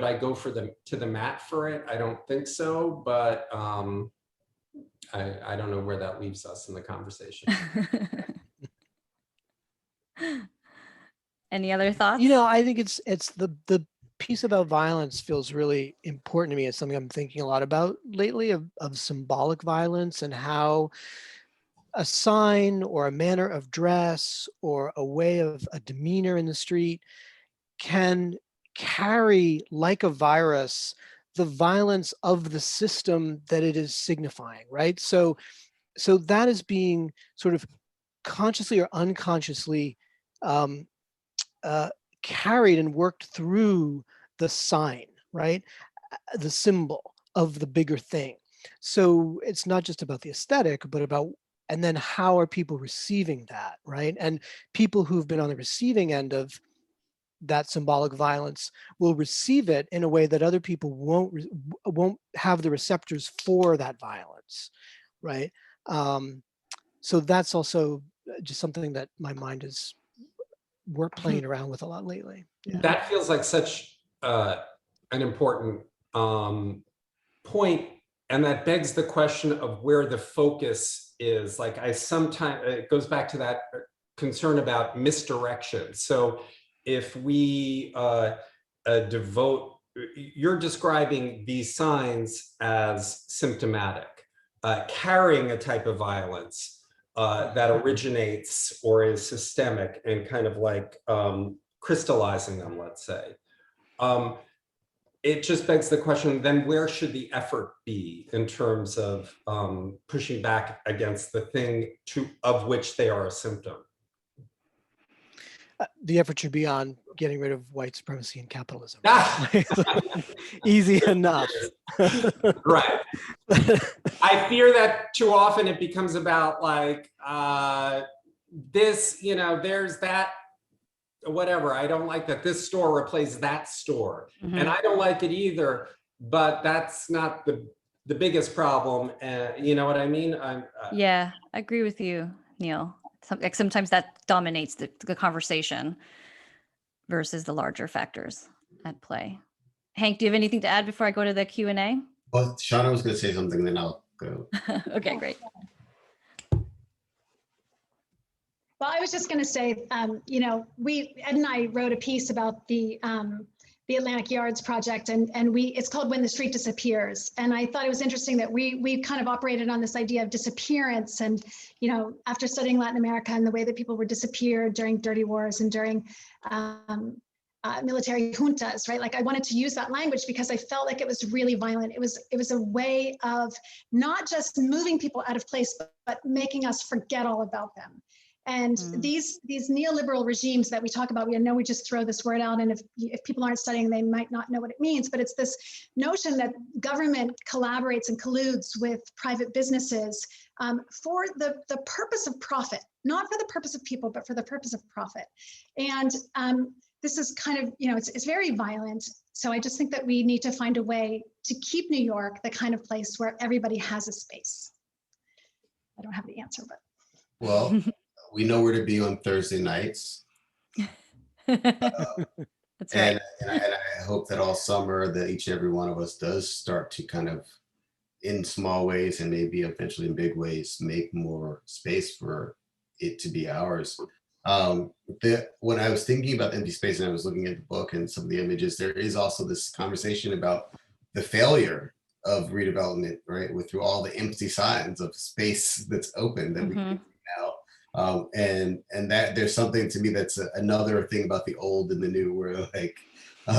I go to the mat for it? I don't think so, but I don't know where that leaves us in the conversation. Any other thoughts? You know, I think it's the piece about violence feels really important to me. It's something I'm thinking a lot about lately, of symbolic violence, and how a sign or a manner of dress or a way of a demeanor in the street can carry, like a virus, the violence of the system that it is signifying, right? So that is being sort of consciously or unconsciously carried and worked through the sign, right? The symbol of the bigger thing. So it's not just about the aesthetic, but about, and then how are people receiving that, right? And people who've been on the receiving end of that symbolic violence will receive it in a way that other people won't have the receptors for that violence, right? So that's also just something that my mind is playing around with a lot lately. Yeah. That feels like such an important point, and that begs the question of where the focus is. Like, I sometimes, it goes back to that concern about misdirection. So if we devote, you're describing these signs as symptomatic, carrying a type of violence that originates or is systemic and kind of like crystallizing them, let's say. It just begs the question, then where should the effort be in terms of pushing back against the thing of which they are a symptom? The effort should be on getting rid of white supremacy and capitalism. Easy enough. Right. I fear that too often it becomes about like this, you know, there's that, whatever. I don't like that this store replaced that store. And I don't like it either, but that's not the biggest problem. You know what I mean? Yeah, I agree with you, Neil. Sometimes that dominates the conversation versus the larger factors at play. Hank, do you have anything to add before I go to the Q&A? Well, Shonna was going to say something, then I'll go. Okay, great. Well, I was just going to say, you know, Ed and I wrote a piece about the Atlantic Yards project, and it's called When the Street Disappears. And I thought it was interesting that we kind of operated on this idea of disappearance, and, you know, after studying Latin America and the way that people were disappeared during dirty wars and during military juntas, right? Like, I wanted to use that language because I felt like it was really violent. It was a way of not just moving people out of place, but making us forget all about them. And these neoliberal regimes that we talk about, we know we just throw this word out, and if people aren't studying, they might not know what it means, but it's this notion that government collaborates and colludes with private businesses for the purpose of profit, not for the purpose of people, but for the purpose of profit. And this is kind of, you know, it's very violent. So I just think that we need to find a way to keep New York the kind of place where everybody has a space. I don't have the answer, but. Well, we know where to be on Thursday nights. That's right. And I hope that all summer that each and every one of us does start to kind of, in small ways and maybe eventually in big ways, make more space for it to be ours. When I was thinking about empty space and I was looking at the book and some of the images, there is also this conversation about the failure of redevelopment, right? With through all the empty signs of space that's open that we can see now. And that there's something to me that's another thing about the old and the new, where like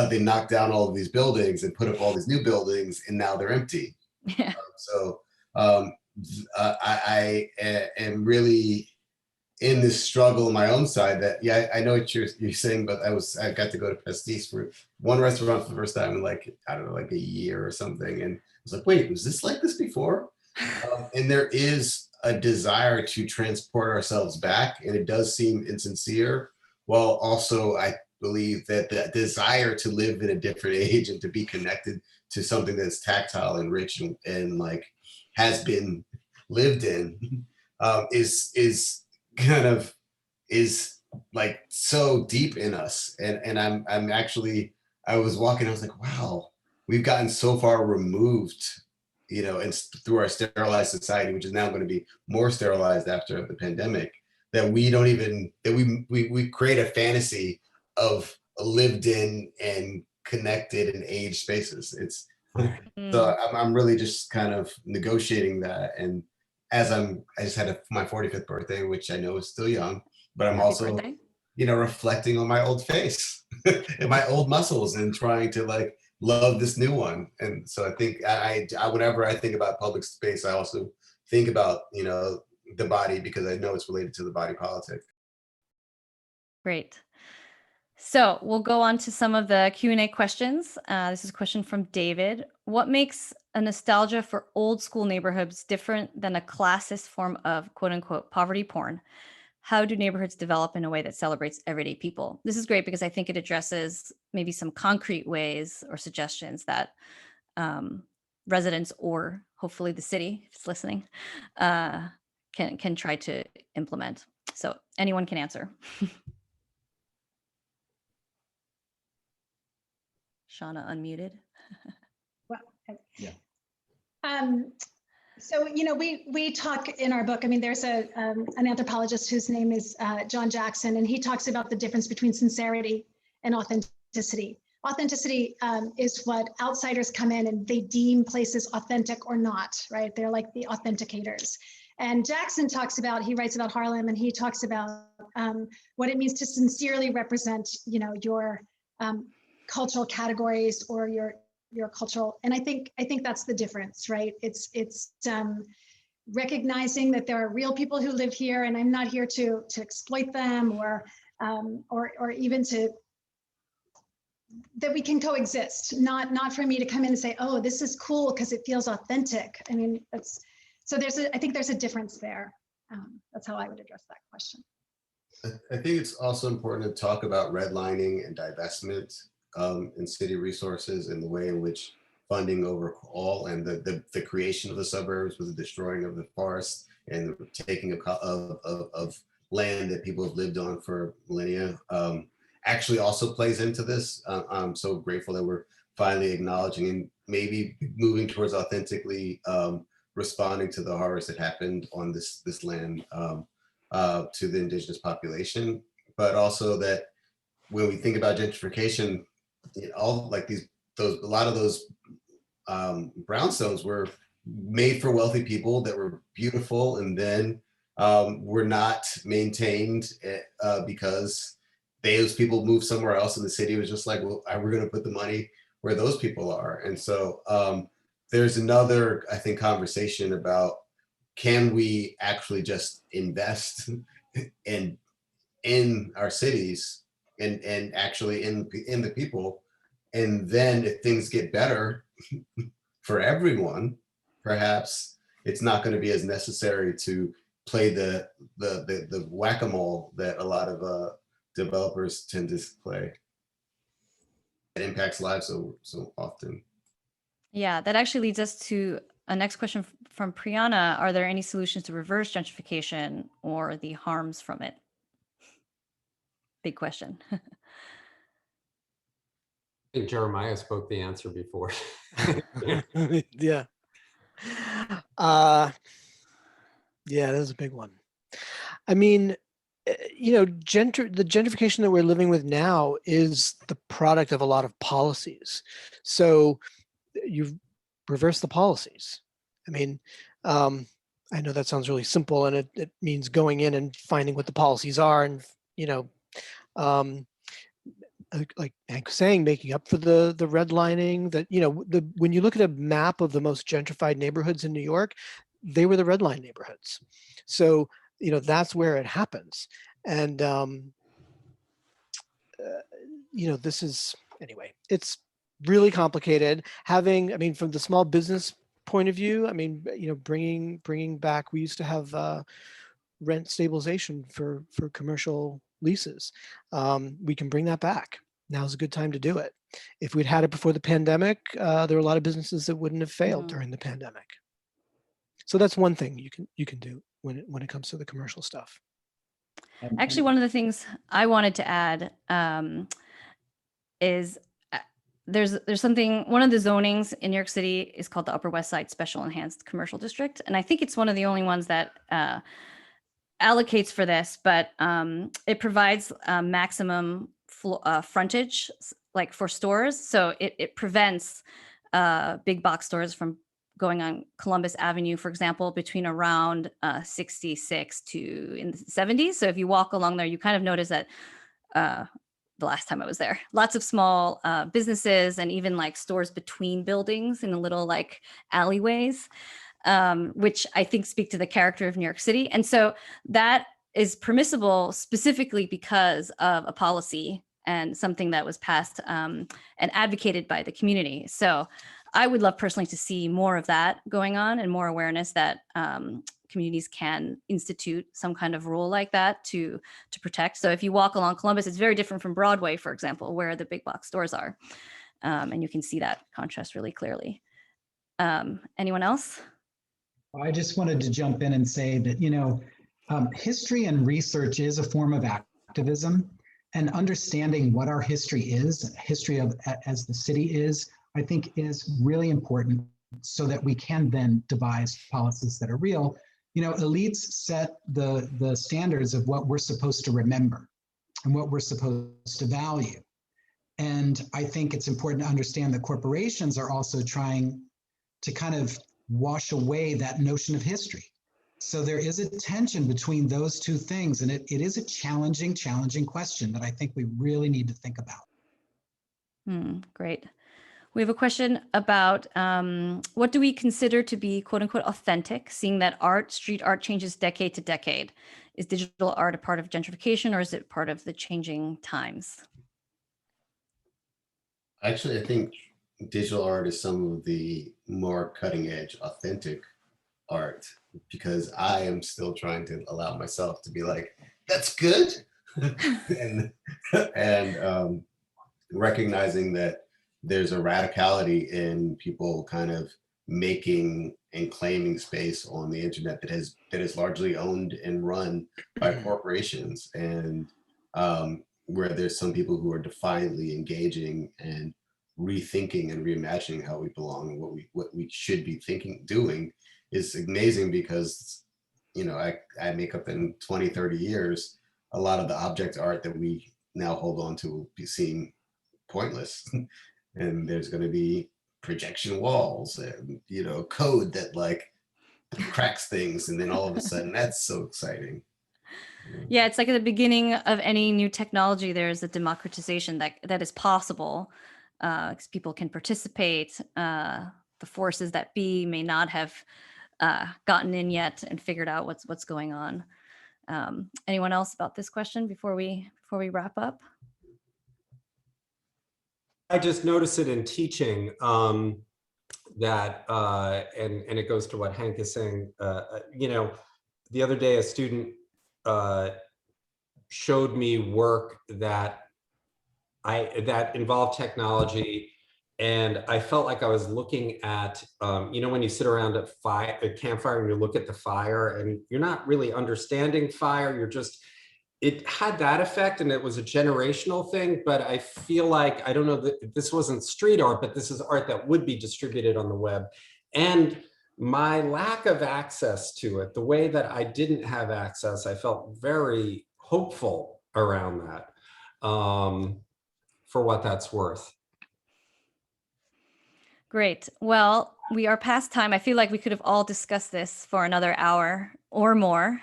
they knocked down all of these buildings and put up all these new buildings, and now they're empty. Yeah. So I am really in this struggle on my own side that, yeah, I know what you're saying, but I got to go to Pastis for one restaurant for the first time in like, I don't know, like a year or something. And I was like, wait, was this like this before? And there is a desire to transport ourselves back, and it does seem insincere, while also I believe that the desire to live in a different age and to be connected to something that's tactile and rich and like has been lived in is kind of is like so deep in us. And I'm actually, I was walking, I was like, wow, we've gotten so far removed, and through our sterilized society, which is now going to be more sterilized after the pandemic, that we don't even, that we create a fantasy of lived in and connected and aged spaces. It's so I'm really just kind of negotiating that. And as I just had my 45th birthday, which I know is still young, but I'm also, reflecting on my old face and my old muscles and trying to like love this new one. And so I think I whenever I think about public space, I also think about, the body, because I know it's related to the body politic. Great. So we'll go on to some of the Q&A questions. This is a question from David. What makes a nostalgia for old school neighborhoods different than a classist form of quote unquote poverty porn? How do neighborhoods develop in a way that celebrates everyday people? This is great because I think it addresses maybe some concrete ways or suggestions that residents, or hopefully the city, if it's listening, can try to implement. So anyone can answer. Shonna, unmuted. Well, Yeah. So, we talk in our book, there's an anthropologist whose name is John Jackson, and he talks about the difference between sincerity and authenticity. Authenticity is what outsiders come in and they deem places authentic or not, right? They're like the authenticators. And Jackson he writes about Harlem, and he talks about what it means to sincerely represent, your cultural categories or your cultural, and I think that's the difference, right? It's recognizing that there are real people who live here, and I'm not here to exploit them or even that we can coexist. Not for me to come in and say, oh, this is cool because it feels authentic. I think there's a difference there. That's how I would address that question. I think it's also important to talk about redlining and divestment in city resources, and the way in which funding overall and the creation of the suburbs with the destroying of the forest and the taking of land that people have lived on for millennia actually also plays into this. I'm so grateful that we're finally acknowledging and maybe moving towards authentically responding to the horrors that happened on this land to the indigenous population, but also that when we think about gentrification, all like a lot of those brownstones were made for wealthy people that were beautiful, and then were not maintained because those people moved somewhere else, and the city was just like, well, we're going to put the money where those people are. And so there's another, I think, conversation about, can we actually just invest in our cities and actually in the people, and then if things get better for everyone, perhaps it's not going to be as necessary to play the whack-a-mole that a lot of developers tend to play. It impacts lives so often. Yeah, that actually leads us to a next question from Priyana. Are there any solutions to reverse gentrification or the harms from it? Big question. I think Jeremiah spoke the answer before. Yeah. Yeah, that's a big one. I mean, the gentrification that we're living with now is the product of a lot of policies. So reverse the policies. I mean, I know that sounds really simple, and it means going in and finding what the policies are, and um, like Hank was saying, making up for the redlining. That when you look at a map of the most gentrified neighborhoods in New York, they were the red line neighborhoods. So that's where it happens, and this is anyway. It's really complicated. From the small business point of view, bringing back. We used to have rent stabilization for commercial leases. We can bring that back. Now's a good time to do it. If we'd had it before the pandemic, there were a lot of businesses that wouldn't have failed during the pandemic. So that's one thing you can do when it comes to the commercial stuff. Actually, one of the things I wanted to add is there's something, one of the zonings in New York City is called the Upper West Side Special Enhanced Commercial District. And I think it's one of the only ones that allocates for this, but it provides maximum frontage, like for stores. So it prevents big box stores from going on Columbus Avenue, for example, between around 66 to in the 70s. So if you walk along there, you kind of notice that the last time I was there, lots of small businesses and even like stores between buildings in the little like alleyways, which I think speak to the character of New York City. And so that is permissible specifically because of a policy and something that was passed and advocated by the community. So I would love personally to see more of that going on and more awareness that communities can institute some kind of rule like that to protect. So if you walk along Columbus, it's very different from Broadway, for example, where the big box stores are. And you can see that contrast really clearly. Anyone else? I just wanted to jump in and say that, history and research is a form of activism, and understanding what our history is, history of as the city is, I think is really important so that we can then devise policies that are real. Elites set the standards of what we're supposed to remember and what we're supposed to value. And I think it's important to understand that corporations are also trying to kind of wash away that notion of history. So there is a tension between those two things. And it is a challenging question that I think we really need to think about. Great. We have a question about what do we consider to be quote unquote authentic, seeing that street art changes decade to decade? Is digital art a part of gentrification or is it part of the changing times? Actually, I think digital art is some of the more cutting edge, authentic art, because I am still trying to allow myself to be like, that's good. and recognizing that there's a radicality in people kind of making and claiming space on the internet that is largely owned and run by corporations, and where there's some people who are defiantly engaging and rethinking and reimagining how we belong and what we should be doing is amazing, because I make up in 20-30 years a lot of the object art that we now hold on to will be seen pointless. And there's going to be projection walls and code that like cracks things, and then all of a sudden that's so exciting. Yeah, it's like at the beginning of any new technology, there's a democratization that is possible because people can participate. The forces that be may not have gotten in yet and figured out what's going on. Anyone else about this question before we wrap up? I just noticed it in teaching that, and it goes to what Hank is saying. The other day a student showed me work that involved technology, and I felt like I was looking at, when you sit around a campfire and you look at the fire, and you're not really understanding fire. It had that effect, and it was a generational thing. But I feel like, I don't know, that this wasn't street art, but this is art that would be distributed on the web. And my lack of access to it, the way that I didn't have access, I felt very hopeful around that, for what that's worth. Great. Well, we are past time. I feel like we could have all discussed this for another hour or more.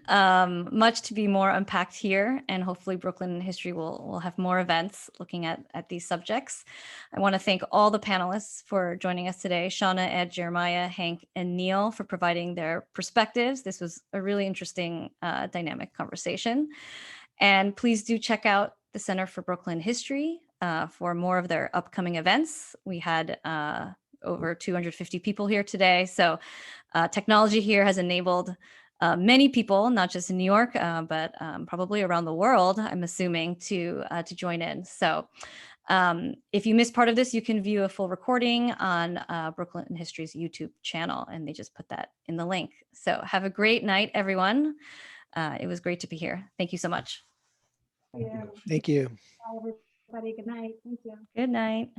Much to be more unpacked here, and hopefully Brooklyn History will have more events looking at these subjects. I want to thank all the panelists for joining us today, Shonna, Ed, Jeremiah, Hank, and Neil, for providing their perspectives. This was a really interesting dynamic conversation. And please do check out the Center for Brooklyn History for more of their upcoming events. We had over 250 people here today. So technology here has enabled many people, not just in New York, but probably around the world, I'm assuming, to join in. So if you missed part of this, you can view a full recording on Brooklyn History's YouTube channel, and they just put that in the link. So have a great night, everyone. It was great to be here. Thank you so much. Yeah. Thank you. Bye, everybody. Good night. Thank you. Good night.